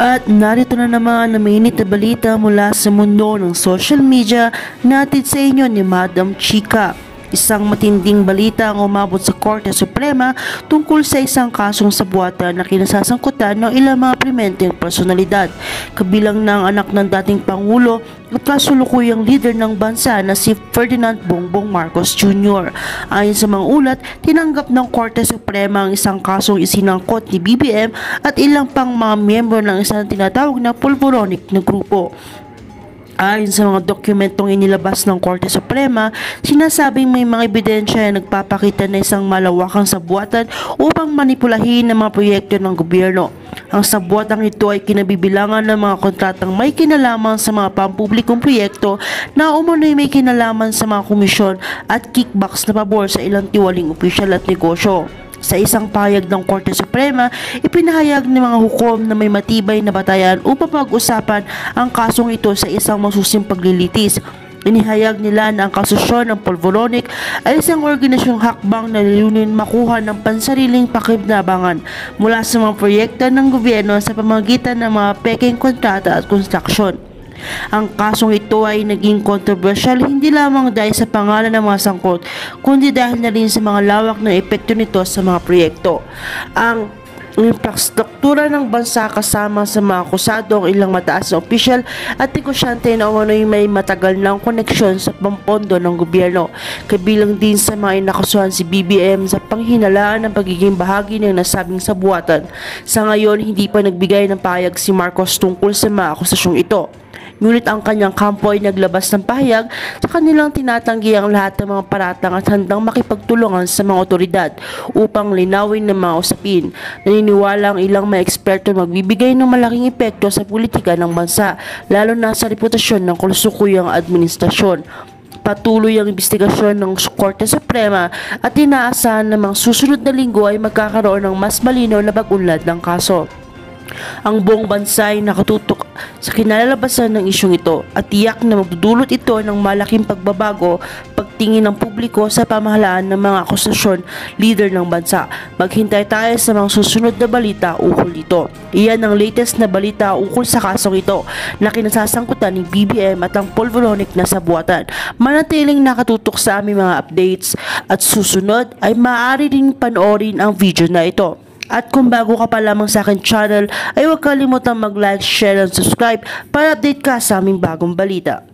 At narito na naman na mainit na balita mula sa mundo ng social media natin sa inyo ni Madam Chika. Isang matinding balita ang umabot sa Korte Suprema tungkol sa isang kasong sabuatan na kinasasangkutan ng ilang mga prominenteng personalidad, kabilang ng anak ng dating Pangulo at kasulukuyang leader ng bansa na si Ferdinand Bongbong Marcos Jr. Ayon sa mga ulat, tinanggap ng Korte Suprema ang isang kasong isinangkot ni BBM at ilang pang mga miyembro ng isang tinatawag na pulveronic na grupo. Ayon sa mga dokumentong inilabas ng Korte Suprema, sinasabing may mga ebidensya na nagpapakita na isang malawakang sabuatan upang manipulahin ang mga proyekto ng gobyerno. Ang sabuatang ito ay kinabibilangan ng mga kontratang may kinalaman sa mga pampublikong proyekto na umano'y may kinalaman sa mga komisyon at kickbacks na pabor sa ilang tiwaling opisyal at negosyo. Sa isang pahayag ng Korte Suprema, ipinahayag ng mga hukom na may matibay na batayan upang pag-usapan ang kasong ito sa isang masusing paglilitis. Inihayag nila na ang kasusyon ng Pulveronic ay isang organisasyong hakbang na layunin makuha ng pansariling pakibnabangan mula sa mga proyekto ng gobyerno sa pamamagitan ng mga peking kontrata at konstruksyon. Ang kasong ito ay naging kontrobersyal hindi lamang dahil sa pangalan ng mga sangkot, kundi dahil na rin sa mga lawak na epekto nito sa mga proyekto. Ang infrastruktura ng bansa kasama sa mga akusado ang ilang mataas na opisyal at negosyante na umano'y may matagal ng koneksyon sa pampondo ng gobyerno. Kabilang din sa mga inakasuhan si BBM sa panghinalaan ng pagiging bahagi ng nasabing sabuatan. Sa ngayon, hindi pa nagbigay ng pahayag si Marcos tungkol sa mga akusasyong ito. Ngunit ang kanyang kampo ay naglabas ng pahayag sa kanilang tinatanggi ang lahat ng mga paratang at handang makipagtulungan sa mga otoridad upang linawin ng mga usapin. Naniniwala ang ilang mga eksperto magbibigay ng malaking epekto sa politika ng bansa, lalo na sa reputasyon ng kalusukuyang administrasyon. Patuloy ang investigasyon ng Korte Suprema at inaasahan na mga susunod na linggo ay magkakaroon ng mas malinaw na pag-unlad ng kaso. Ang buong bansa ay nakatutok sa kinalalabasan ng isyong ito at tiyak na magdudulot ito ng malaking pagbabago pagtingin ng publiko sa pamahalaan ng mga akusasyon leader ng bansa. Maghintay tayo sa mga susunod na balita ukol dito. Iyan ang latest na balita ukol sa kasong ito na kinasasangkutan ni BBM at ang Pulveronic na sabuatan. Manatiling nakatutok sa aming mga updates at susunod ay maaari ring panoorin ang video na ito. At kung bago ka pa lamang sa akin channel, ay huwag kalimutang mag-like, share, and subscribe para update ka sa aming bagong balita.